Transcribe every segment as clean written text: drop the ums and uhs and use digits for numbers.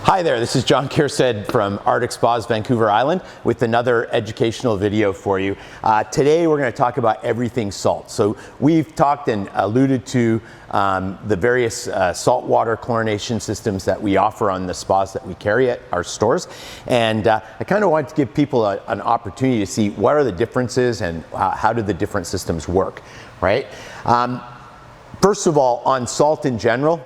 Hi there, this is John Keirstead from Arctic Spas Vancouver Island with another educational video for you. Today we're going to talk about everything salt. So we've talked and alluded to the various saltwater chlorination systems that we offer on the spas that we carry at our stores. And I kind of wanted to give people an opportunity to see what are the differences and how do the different systems work, right? First of all, on salt in general,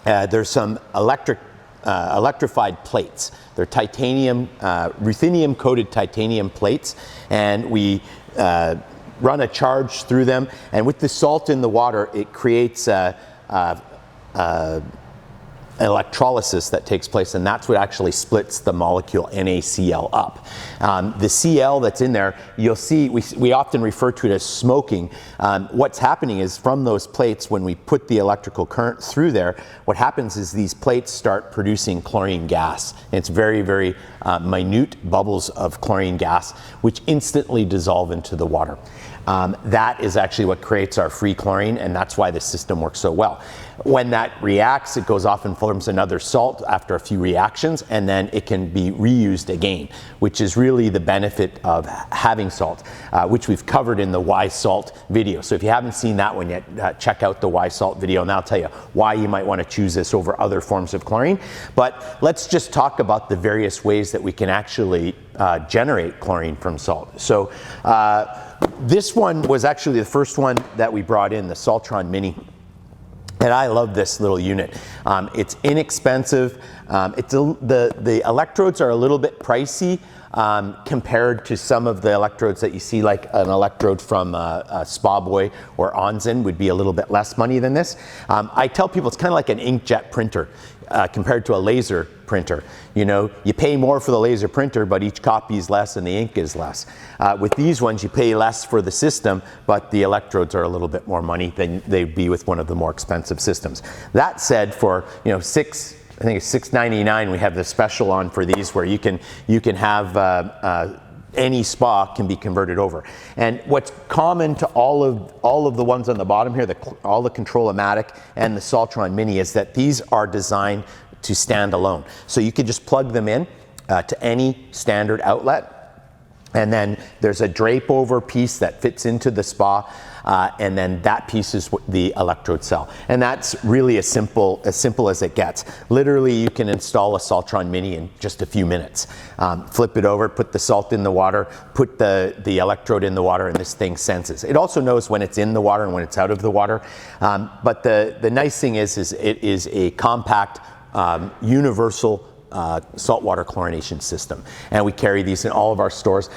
there's some electrified plates. They're titanium, ruthenium coated titanium plates, and we run a charge through them, and with the salt in the water it creates electrolysis that takes place, and that's what actually splits the molecule NaCl up. The Cl that's in there, you'll see, we often refer to it as smoking. What's happening is from those plates, when we put the electrical current through there, what happens is these plates start producing chlorine gas. And it's very, very minute bubbles of chlorine gas, which instantly dissolve into the water. That is actually what creates our free chlorine, and that's why the system works so well. When that reacts, it goes off and forms another salt after a few reactions, and then it can be reused again, which is really the benefit of having salt, which we've covered in the Why Salt video. So if you haven't seen that one yet, check out the Why Salt video, and that'll tell you why you might want to choose this over other forms of chlorine. But let's just talk about the various ways that we can actually generate chlorine from salt. So this one was actually the first one that we brought in, the Saltron Mini. And I love this little unit. It's inexpensive. The electrodes are a little bit pricey compared to some of the electrodes that you see, like an electrode from SpaBoy or Onzen would be a little bit less money than this. I tell people it's kind of like an inkjet printer compared to a laser printer. You know, you pay more for the laser printer, but each copy is less and the ink is less. With these ones, you pay less for the system, but the electrodes are a little bit more money than they'd be with one of the more expensive systems. That said, for I think it's $6.99, we have the special on for these, where you can have any spa can be converted over. And what's common to all of the ones on the bottom here, all the Controlomatic and the Saltron Mini, is that these are designed to stand alone. So you can just plug them in to any standard outlet, and then there's a drape over piece that fits into the spa, and then that piece is the electrode cell. And that's really as simple as it gets. Literally, you can install a Saltron Mini in just a few minutes. Flip it over, put the salt in the water, put the electrode in the water, and this thing senses. It also knows when it's in the water and when it's out of the water. But the nice thing is it is a compact, universal saltwater chlorination system, and we carry these in all of our stores.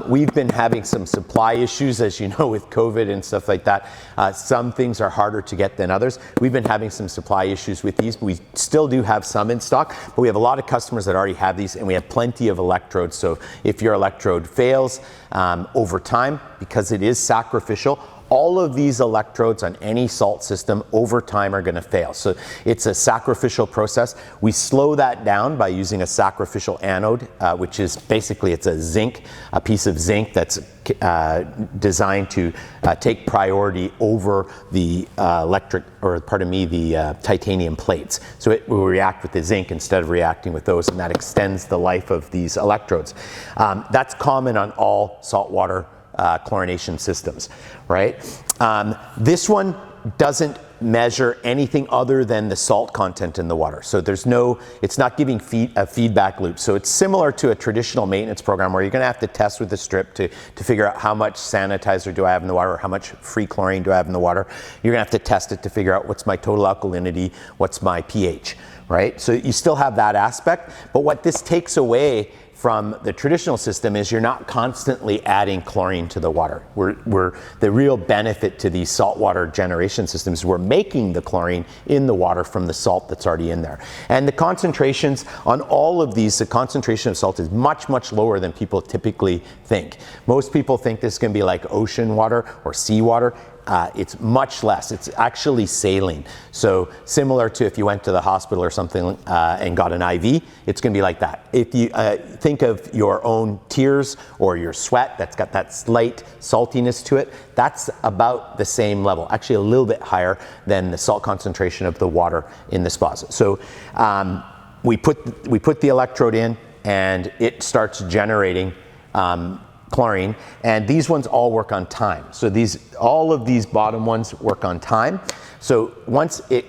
We've been having some supply issues, as you know, with COVID and stuff like that. Some things are harder to get than others. We've been having some supply issues with these, but we still do have some in stock, but we have a lot of customers that already have these, and we have plenty of electrodes. So if your electrode fails over time, because it is sacrificial, all of these electrodes on any salt system over time are going to fail. So it's a sacrificial process. We slow that down by using a sacrificial anode, which is basically, it's a piece of zinc that's designed to take priority over the titanium plates. So it will react with the zinc instead of reacting with those, and that extends the life of these electrodes. That's common on all saltwater chlorination systems, right? This one doesn't measure anything other than the salt content in the water. So it's not giving a feedback loop. So it's similar to a traditional maintenance program where you're going to have to test with the strip to figure out how much sanitizer do I have in the water, or how much free chlorine do I have in the water. You're going to have to test it to figure out what's my total alkalinity, what's my pH, right? So you still have that aspect, but what this takes away from the traditional system is you're not constantly adding chlorine to the water. The real benefit to these saltwater generation systems, we're making the chlorine in the water from the salt that's already in there. And the concentrations on all of these, the concentration of salt is much, much lower than people typically think. Most people think this is going to be like ocean water or seawater. It's much less. It's actually saline. So similar to if you went to the hospital or something and got an IV, it's going to be like that. If you think of your own tears or your sweat that's got that slight saltiness to it, that's about the same level, actually a little bit higher than the salt concentration of the water in the spas. So we put the electrode in, and it starts generating chlorine, and these ones all work on time. So all of these bottom ones work on time. So once it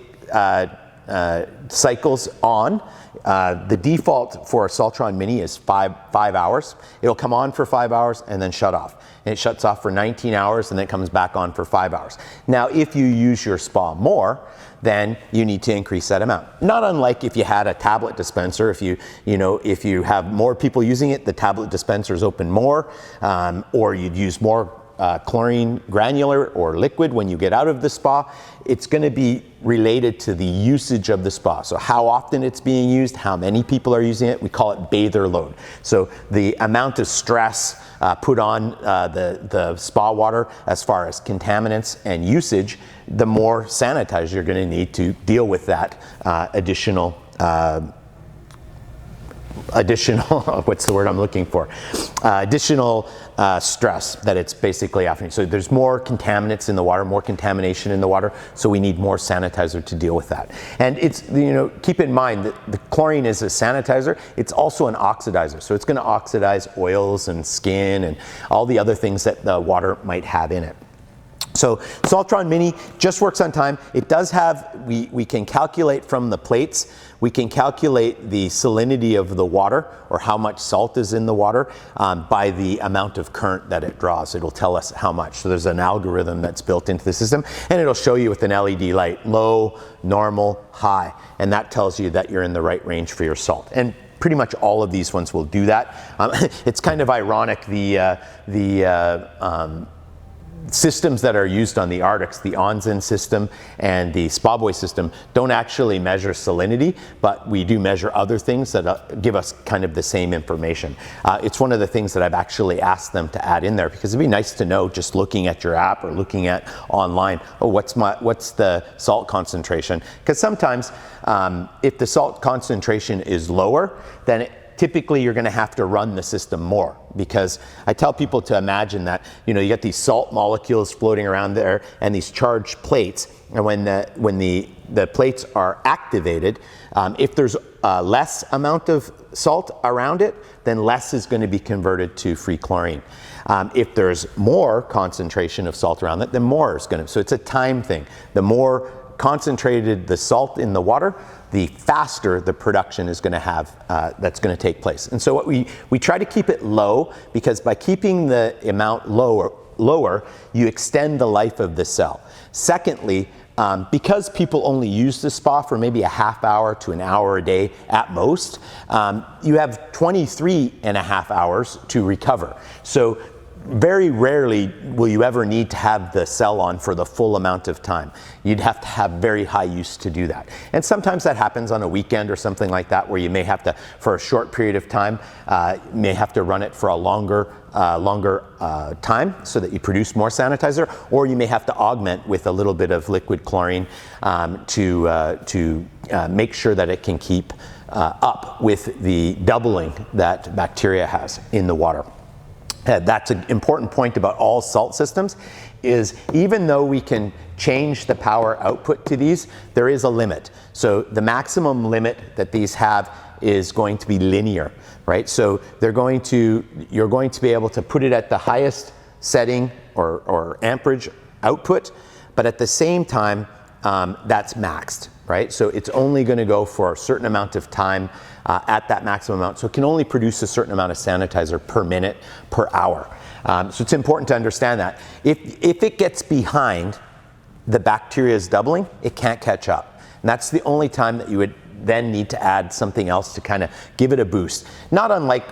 cycles on, the default for a Saltron Mini is 5 hours. It'll come on for 5 hours and then shut off. And it shuts off for 19 hours and then comes back on for 5 hours. Now, if you use your spa more, then you need to increase that amount. Not unlike if you had a tablet dispenser. If you have more people using it, the tablet dispensers open more, or you'd use more chlorine granular or liquid when you get out of the spa. It's going to be related to the usage of the spa. So how often it's being used, how many people are using it, we call it bather load. So the amount of stress put on the spa water as far as contaminants and usage, the more sanitizer you're going to need to deal with that additional what's the word I'm looking for? Additional stress that it's basically offering. So there's more contaminants in the water, more contamination in the water, so we need more sanitizer to deal with that. And it's, keep in mind that the chlorine is a sanitizer, it's also an oxidizer. So it's going to oxidize oils and skin and all the other things that the water might have in it. So Saltron Mini just works on time. It does have, we can calculate from the plates, we can calculate the salinity of the water, or how much salt is in the water, by the amount of current that it draws. It'll tell us how much. So there's an algorithm that's built into the system, and it'll show you with an LED light, low, normal, high, and that tells you that you're in the right range for your salt. And pretty much all of these ones will do that. It's kind of ironic, systems that are used on the Arctics, the Onzen system and the SpaBoy system, don't actually measure salinity, but we do measure other things that give us kind of the same information. It's one of the things that I've actually asked them to add in there, because it'd be nice to know, just looking at your app or looking at online, oh, what's the salt concentration? Because sometimes if the salt concentration is lower, then typically you're going to have to run the system more, because I tell people to imagine that, you get these salt molecules floating around there and these charged plates, and when the plates are activated, if there's less amount of salt around it, then less is going to be converted to free chlorine. If there's more concentration of salt around it, then more is going to, so it's a time thing. The more concentrated the salt in the water, the faster the production is going to have, that's going to take place. And so what we try to keep it low, because by keeping the amount lower, you extend the life of the cell. Secondly, because people only use the spa for maybe a half hour to an hour a day at most, you have 23 and a half hours to recover. So very rarely will you ever need to have the cell on for the full amount of time. You'd have to have very high use to do that. And sometimes that happens on a weekend or something like that, where you may have to, for a short period of time, may have to run it for a longer time so that you produce more sanitizer, or you may have to augment with a little bit of liquid chlorine to make sure that it can keep up with the doubling that bacteria has in the water. That's an important point about all salt systems, is even though we can change the power output to these, there is a limit. So the maximum limit that these have is going to be linear, right? So you're going to be able to put it at the highest setting or amperage output, but at the same time, that's maxed, right? So it's only going to go for a certain amount of time at that maximum amount. So it can only produce a certain amount of sanitizer per minute, per hour. So it's important to understand that. If it gets behind the bacteria's doubling, it can't catch up. And that's the only time that you would then need to add something else to kind of give it a boost. Not unlike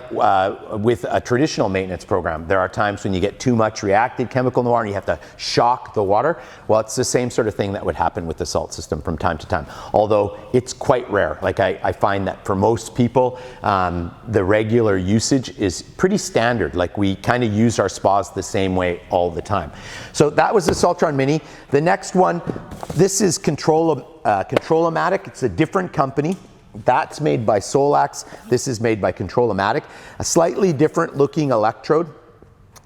with a traditional maintenance program. There are times when you get too much reacted chemical in the water and you have to shock the water. Well, it's the same sort of thing that would happen with the salt system from time to time, although it's quite rare. Like I find that for most people, the regular usage is pretty standard. Like we kind of use our spas the same way all the time. So that was the Saltron Mini. The next one, this is Controlomatics. It's a different company. That's made by Solax. This is made by Controlomatics. A slightly different looking electrode.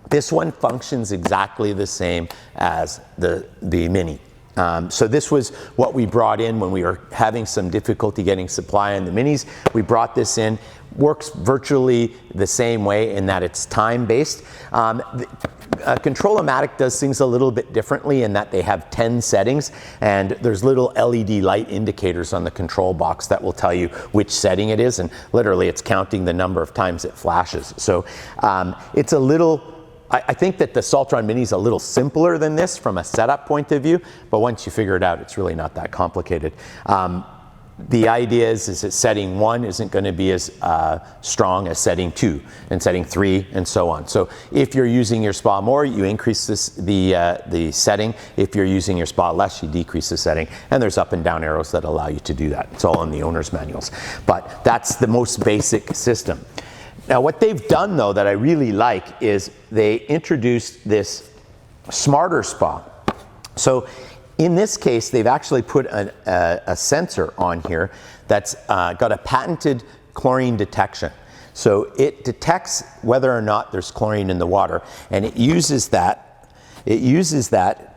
This one functions exactly the same as the Mini. So this was what we brought in when we were having some difficulty getting supply on the minis. We brought this in. Works virtually the same way in that it's time-based. Controlomatic does things a little bit differently in that they have 10 settings, and there's little LED light indicators on the control box that will tell you which setting it is, and literally it's counting the number of times it flashes. So it's a little, I think that the Saltron Mini is a little simpler than this from a setup point of view, but once you figure it out, it's really not that complicated. The idea is that setting 1 isn't going to be as strong as setting 2 and setting 3 and so on. So if you're using your spa more, you increase the setting. If you're using your spa less, you decrease the setting. And there's up and down arrows that allow you to do that. It's all in the owner's manuals. But that's the most basic system. Now what they've done though that I really like is they introduced this smarter spa. So in this case, they've actually put a sensor on here that's got a patented chlorine detection. So it detects whether or not there's chlorine in the water, and it uses that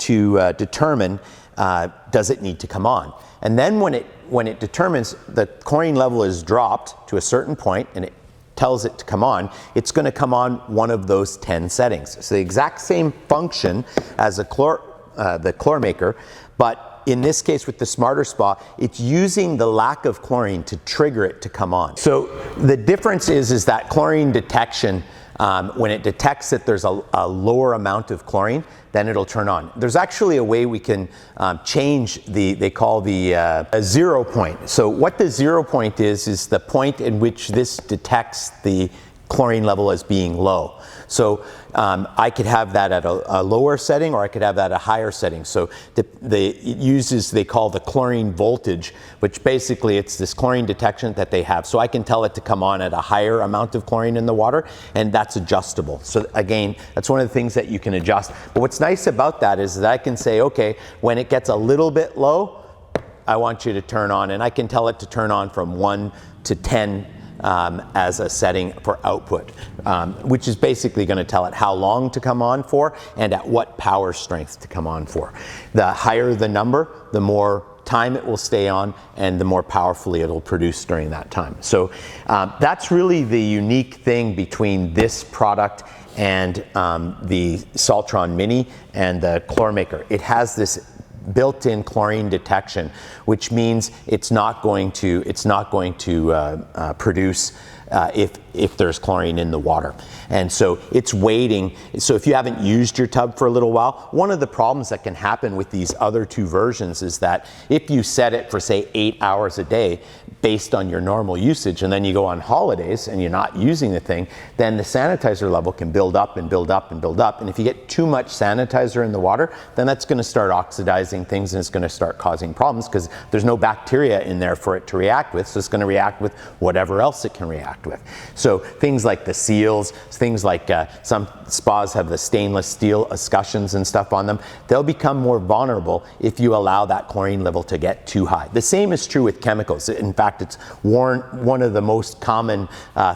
to determine does it need to come on. And then when it determines the chlorine level is dropped to a certain point and it tells it to come on, it's going to come on one of those 10 settings. So the exact same function as the chlor maker, but in this case with the smarter spa, it's using the lack of chlorine to trigger it to come on. So the difference is that chlorine detection, when it detects that there's a lower amount of chlorine, then it'll turn on. There's actually a way we can change they call the 0 point. So what the 0 point is the point in which this detects the chlorine level as being low. So I could have that at a lower setting, or I could have that at a higher setting. So it uses, they call the chlorine voltage, which basically it's this chlorine detection that they have. So I can tell it to come on at a higher amount of chlorine in the water, and that's adjustable. So again, that's one of the things that you can adjust. But what's nice about that is that I can say, okay, when it gets a little bit low, I want you to turn on, and I can tell it to turn on from 1 to 10 as a setting for output, which is basically going to tell it how long to come on for and at what power strength to come on for. The higher the number, the more time it will stay on and the more powerfully it'll produce during that time. So that's really the unique thing between this product and the Saltron Mini and the Chlormaker. It has this built-in chlorine detection, which means it's not going to produce if there's chlorine in the water. And so it's waiting. So if you haven't used your tub for a little while, one of the problems that can happen with these other two versions is that if you set it for say 8 hours a day based on your normal usage, and then you go on holidays and you're not using the thing, then the sanitizer level can build up and build up and build up. And if you get too much sanitizer in the water, then that's going to start oxidizing things and it's going to start causing problems because there's no bacteria in there for it to react with. So it's going to react with whatever else it can react with. So things like the seals, things like some spas have the stainless steel escutcheons and stuff on them, they'll become more vulnerable if you allow that chlorine level to get too high. The same is true with chemicals. In fact, it's one of the most common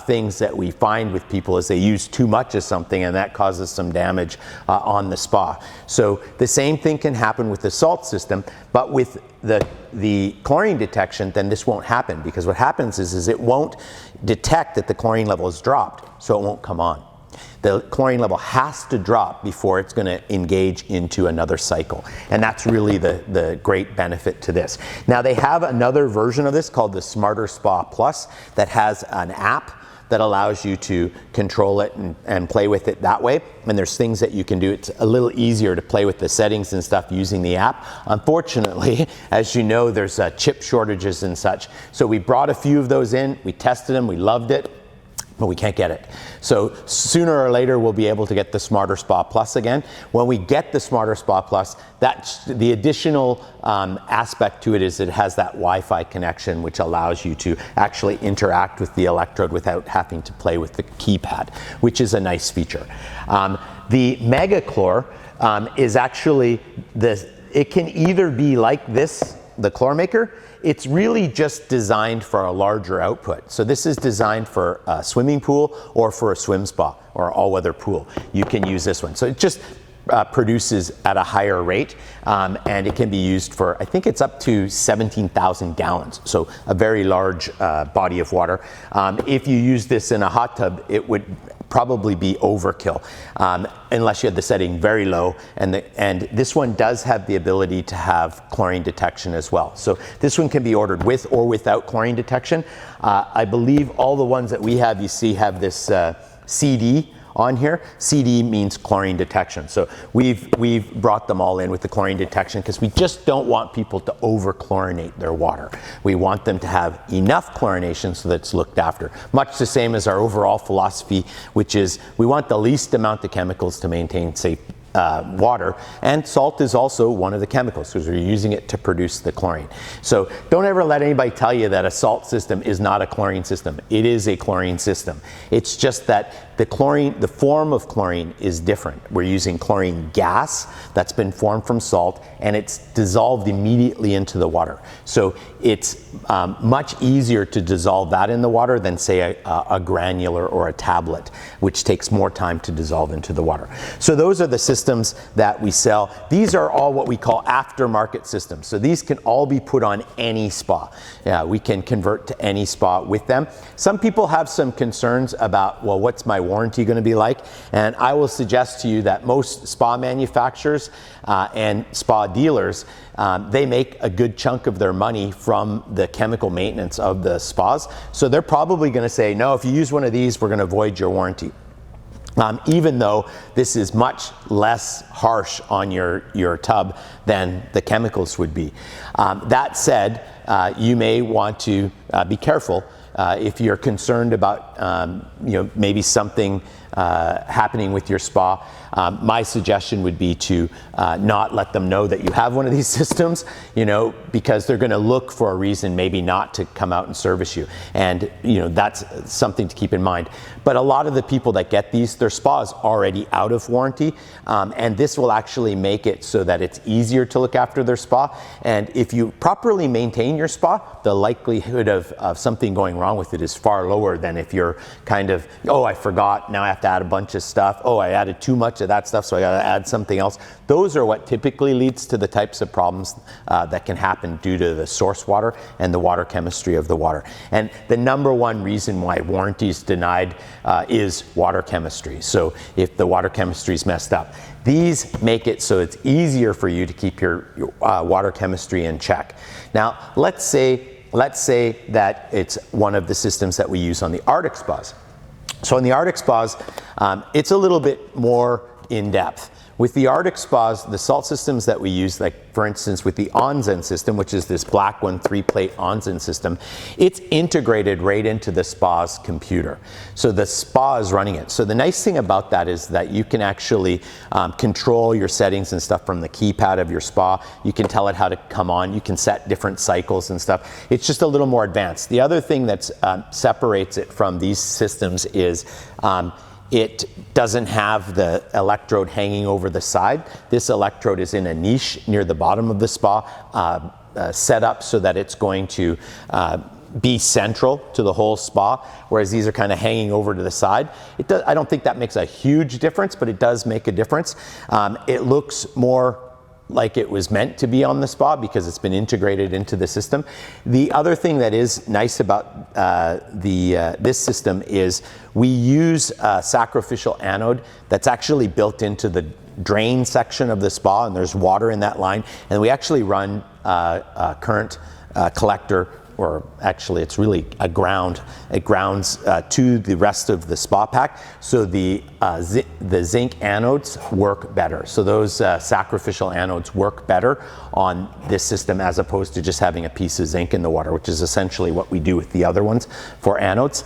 things that we find with people is they use too much of something and that causes some damage on the spa. So the same thing can happen with the salt system, but with the chlorine detection, then this won't happen, because what happens is it won't detect that the chlorine level is dropped, so it won't come on. The chlorine level has to drop before it's going to engage into another cycle. And that's really the great benefit to this. Now they have another version of this called the Smarter Spa Plus that has an app that allows you to control it and play with it that way. And there's things that you can do. It's a little easier to play with the settings and stuff using the app. Unfortunately, as you know, there's chip shortages and such. So we brought a few of those in, we tested them, we loved it, but we can't get it. So sooner or later we'll be able to get the Smarter Spa Plus again. When we get the Smarter Spa Plus, that's the additional aspect to it is it has that Wi-Fi connection, which allows you to actually interact with the electrode without having to play with the keypad, which is a nice feature. The Mega Chlor is actually it can either be like this, the Chlormaker. It's really just designed for a larger output. So this is designed for a swimming pool or for a swim spa or all-weather pool. You can use this one. So it just produces at a higher rate, and it can be used for, I think it's up to 17,000 gallons, so a very large body of water. If you use this in a hot tub, it would probably be overkill, unless you had the setting very low, and this one does have the ability to have chlorine detection as well. So this one can be ordered with or without chlorine detection. I believe all the ones that we have, you see, have this CD on here. CD means chlorine detection. So we've brought them all in with the chlorine detection because we just don't want people to over chlorinate their water. We want them to have enough chlorination so that it's looked after. Much the same as our overall philosophy, which is we want the least amount of chemicals to maintain safe water, and salt is also one of the chemicals because we're using it to produce the chlorine. So don't ever let anybody tell you that a salt system is not a chlorine system. It is a chlorine system. It's just that the chlorine, the form of chlorine is different. We're using chlorine gas that's been formed from salt, and it's dissolved immediately into the water. So it's much easier to dissolve that in the water than, say, a granular or a tablet, which takes more time to dissolve into the water. So those are the systems that we sell. These are all what we call aftermarket systems. So these can all be put on any spa. Yeah, we can convert to any spa with them. Some people have some concerns about, well, what's my warranty going to be like? And I will suggest to you that most spa manufacturers and spa dealers, they make a good chunk of their money from the chemical maintenance of the spas. So they're probably going to say, no, if you use one of these, we're going to void your warranty. Even though this is much less harsh on your tub than the chemicals would be. That said, you may want to be careful if you're concerned about maybe something happening with your spa. My suggestion would be to not let them know that you have one of these systems, because they're going to look for a reason maybe not to come out and service you. And that's something to keep in mind. But a lot of the people that get these, their spa is already out of warranty, and this will actually make it so that it's easier to look after their spa. And if you properly maintain your spa, the likelihood of something going wrong with it is far lower than if you're kind of, oh, I forgot, now I have to add a bunch of stuff. Oh, I added too much of that stuff, so I got to add something else. Those are what typically leads to the types of problems that can happen due to the source water and the water chemistry of the water. And the number one reason why warranty is denied is water chemistry. So if the water chemistry is messed up, these make it so it's easier for you to keep your water chemistry in check. Now, let's say that it's one of the systems that we use on the Arctic Spas. So in the Arctic Spas, it's a little bit more in depth. With the Arctic Spas, the salt systems that we use, like for instance with the Onzen system, which is this black one, 3-plate Onzen system, it's integrated right into the spa's computer. So the spa is running it. So the nice thing about that is that you can actually control your settings and stuff from the keypad of your spa. You can tell it how to come on. You can set different cycles and stuff. It's just a little more advanced. The other thing that separates it from these systems is it doesn't have the electrode hanging over the side. This electrode is in a niche near the bottom of the spa, set up so that it's going to be central to the whole spa, whereas these are kind of hanging over to the side. I don't think that makes a huge difference, but it does make a difference. It looks more like it was meant to be on the spa because it's been integrated into the system. The other thing that is nice about this system is we use a sacrificial anode that's actually built into the drain section of the spa, and there's water in that line, and we actually run a current collector, or actually it's really a ground. It grounds to the rest of the spa pack, so the zinc anodes work better. So those sacrificial anodes work better on this system as opposed to just having a piece of zinc in the water, which is essentially what we do with the other ones for anodes.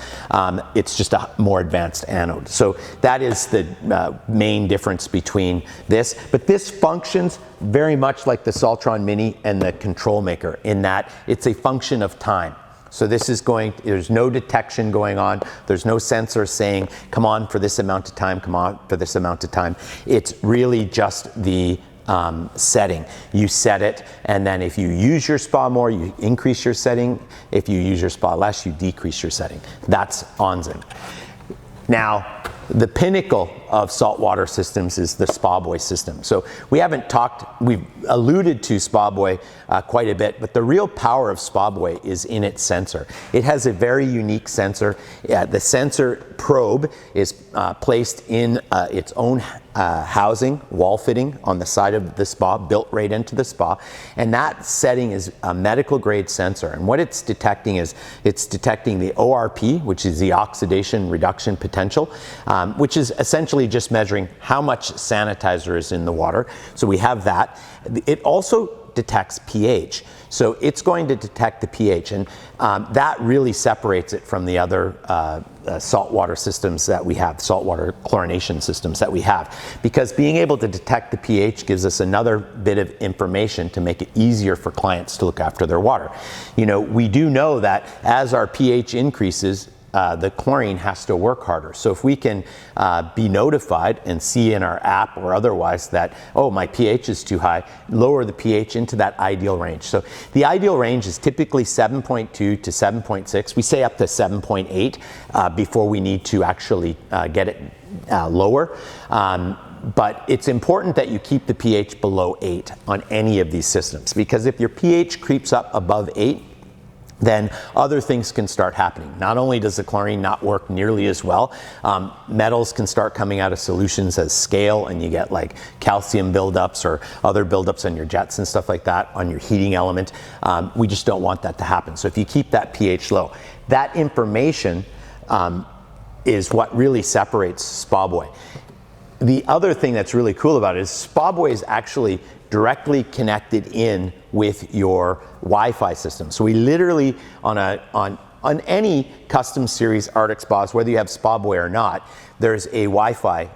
It's just a more advanced anode. So that is the main difference between this. But this functions very much like the Saltron Mini and the Control Maker in that it's a function of time. So this is there's no detection going on. There's no sensor saying, come on for this amount of time, come on for this amount of time. It's really just the setting. You set it, and then if you use your spa more, you increase your setting. If you use your spa less, you decrease your setting. That's Onzen. Now, the pinnacle of saltwater systems is the SpaBoy system. So we've alluded to SpaBoy quite a bit, but the real power of SpaBoy is in its sensor. It has a very unique sensor. The sensor probe is placed in its own housing, wall fitting on the side of the spa, built right into the spa, and that setting is a medical grade sensor. And what it's detecting is it's detecting the ORP, which is the oxidation reduction potential, which is essentially just measuring how much sanitizer is in the water. So we have that. It also detects pH. So it's going to detect the pH, and that really separates it from the other saltwater systems that we have, saltwater chlorination systems that we have. Because being able to detect the pH gives us another bit of information to make it easier for clients to look after their water. You know, we do know that as our pH increases, the chlorine has to work harder. So if we can be notified and see in our app or otherwise that, oh, my pH is too high, lower the pH into that ideal range. So the ideal range is typically 7.2 to 7.6. We say up to 7.8 before we need to actually get it lower. But it's important that you keep the pH below 8 on any of these systems, because if your pH creeps up above 8, then other things can start happening. Not only does the chlorine not work nearly as well, metals can start coming out of solutions as scale, and you get like calcium buildups or other buildups on your jets and stuff like that, on your heating element. We just don't want that to happen. So if you keep that pH low, that information is what really separates SpaBoy. The other thing that's really cool about it is SpaBoy is actually directly connected in with your Wi-Fi system. So we literally, on any custom series Arctic Spas, whether you have SpaBoy or not, there's a Wi-Fi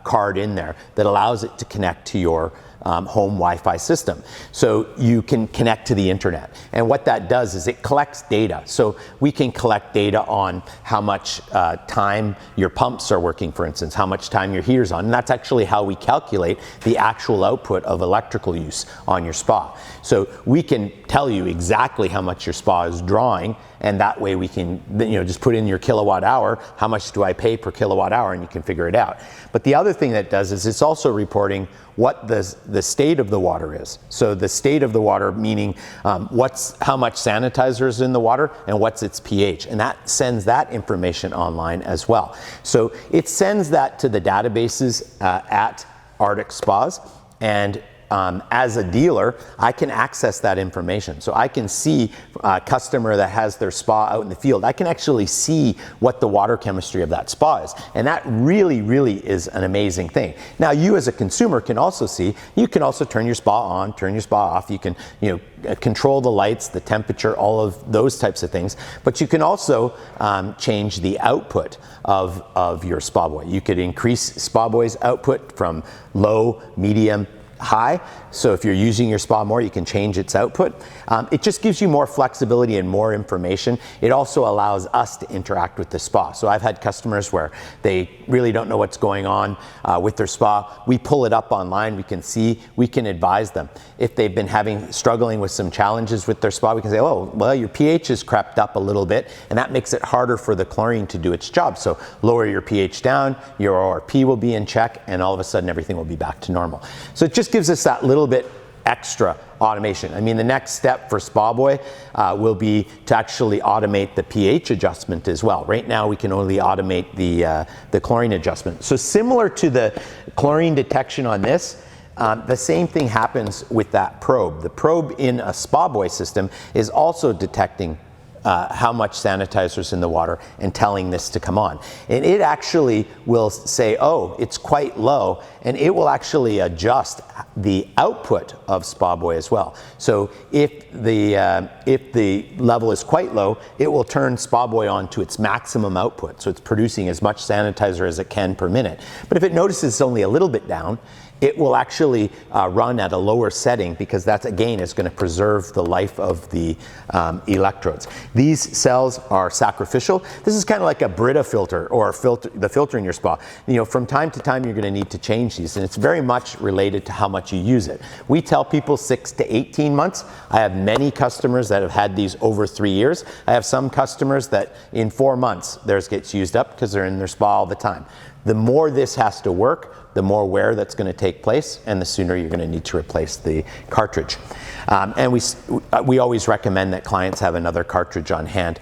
card in there that allows it to connect to your home Wi-Fi system. So you can connect to the internet. And what that does is it collects data. So we can collect data on how much time your pumps are working, for instance, how much time your heater's on. And that's actually how we calculate the actual output of electrical use on your spa. So we can tell you exactly how much your spa is drawing, and that way we can, just put in your kilowatt hour, how much do I pay per kilowatt hour, and you can figure it out. But the other thing that it does is it's also reporting what the state of the water is. So the state of the water, meaning how much sanitizer is in the water and what's its pH, and that sends that information online as well. So it sends that to the databases at Arctic Spas, and as a dealer, I can access that information. So I can see a customer that has their spa out in the field. I can actually see what the water chemistry of that spa is. And that really, really is an amazing thing. Now, you as a consumer can also see, you can also turn your spa on, turn your spa off. You can, control the lights, the temperature, all of those types of things. But you can also change the output of your SpaBoy. You could increase SpaBoy's output from low, medium, high. So if you're using your spa more, you can change its output. It just gives you more flexibility and more information. It also allows us to interact with the spa. So I've had customers where they really don't know what's going on with their spa. We pull it up online. We can see, we can advise them. If they've been struggling with some challenges with their spa, we can say, oh, well, your pH has crept up a little bit, and that makes it harder for the chlorine to do its job. So lower your pH down, your ORP will be in check, and all of a sudden everything will be back to normal. So it just gives us that little bit extra automation. I mean, the next step for SpaBoy will be to actually automate the pH adjustment as well. Right now, we can only automate the chlorine adjustment. So similar to the chlorine detection on this, the same thing happens with that probe. The probe in a SpaBoy system is also detecting how much sanitizer is in the water and telling this to come on. And it actually will say, oh, it's quite low, and it will actually adjust the output of SpaBoy as well. So if the level is quite low, it will turn SpaBoy on to its maximum output. So it's producing as much sanitizer as it can per minute. But if it notices it's only a little bit down, it will actually run at a lower setting, because that's, again, is going to preserve the life of the electrodes. These cells are sacrificial. This is kind of like a Brita filter, or the filter in your spa. From time to time, you're going to need to change these, and it's very much related to how much you use it. We tell people 6 to 18 months. I have many customers that have had these over 3 years. I have some customers that in 4 months, theirs gets used up because they're in their spa all the time. the more this has to work, the more wear that's going to take place, and the sooner you're going to need to replace the cartridge. And we always recommend that clients have another cartridge on hand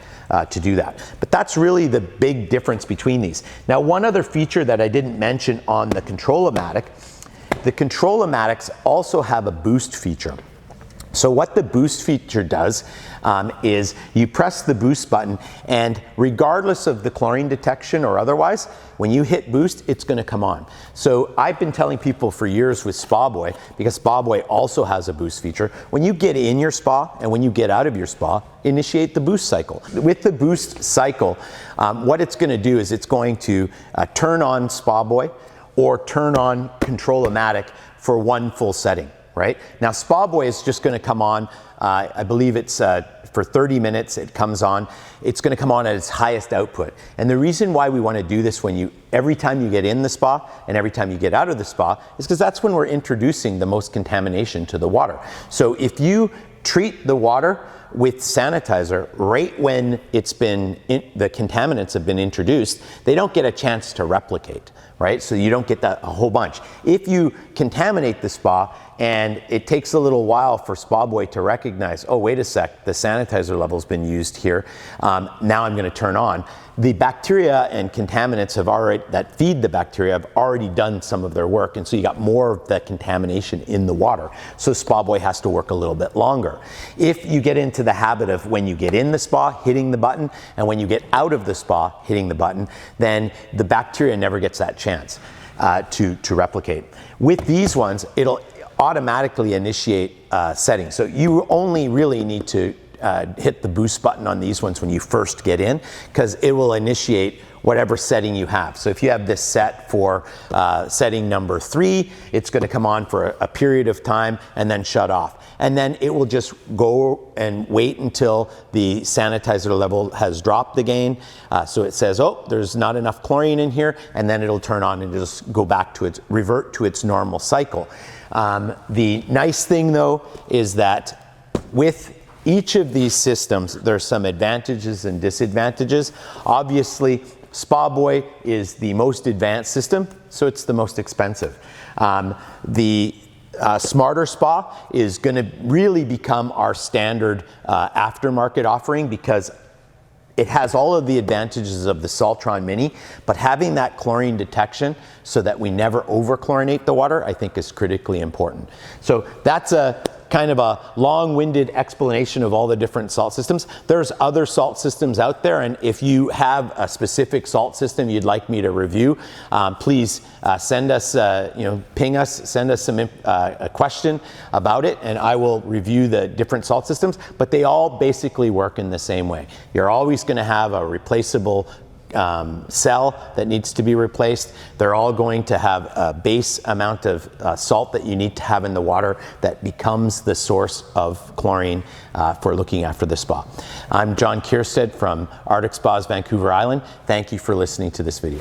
to do that. But that's really the big difference between these. Now, one other feature that I didn't mention on the Controlomatic, the Controlomatics also have a boost feature. So what the boost feature does is you press the boost button, and regardless of the chlorine detection or otherwise, when you hit boost, it's going to come on. So I've been telling people for years with SpaBoy, because SpaBoy also has a boost feature, when you get in your spa and when you get out of your spa, initiate the boost cycle. With the boost cycle, what it's going to do is it's going to turn on SpaBoy or turn on Controlomatic for one full setting. Right? Now, SpaBoy is just going to come on, I believe it's for 30 minutes it comes on. It's going to come on at its highest output. And the reason why we want to do this every time you get in the spa and every time you get out of the spa is because that's when we're introducing the most contamination to the water. So if you treat the water with sanitizer right when the contaminants have been introduced, they don't get a chance to replicate, right? So you don't get that a whole bunch. If you contaminate the spa and it takes a little while for SpaBoy to recognize, oh, wait a sec, the sanitizer level's been used here, now I'm going to turn on. The bacteria and contaminants that feed the bacteria have already done some of their work, and so you got more of that contamination in the water. So SpaBoy has to work a little bit longer. If you get into the habit of when you get in the spa, hitting the button, and when you get out of the spa, hitting the button, then the bacteria never gets that chance to replicate. With these ones, it'll automatically initiate settings. So you only really need to hit the boost button on these ones when you first get in, because it will initiate whatever setting you have. So if you have this set for setting number 3, it's going to come on for a period of time and then shut off. And then it will just go and wait until the sanitizer level has dropped again. So it says, oh, there's not enough chlorine in here, and then it'll turn on and just go back to revert to its normal cycle. The nice thing though is that with each of these systems, there's some advantages and disadvantages. Obviously, SpaBoy is the most advanced system, so it's the most expensive. The Smarter Spa is going to really become our standard aftermarket offering, because it has all of the advantages of the Saltron Mini, but having that chlorine detection so that we never over-chlorinate the water, I think is critically important. So that's a kind of a long-winded explanation of all the different salt systems. There's other salt systems out there, and if you have a specific salt system you'd like me to review, please send us, ping us, send us a question about it, and I will review the different salt systems, but they all basically work in the same way. You're always going to have a replaceable cell that needs to be replaced. They're all going to have a base amount of salt that you need to have in the water that becomes the source of chlorine for looking after the spa. I'm John Keirstead from Arctic Spas Vancouver Island. Thank you for listening to this video.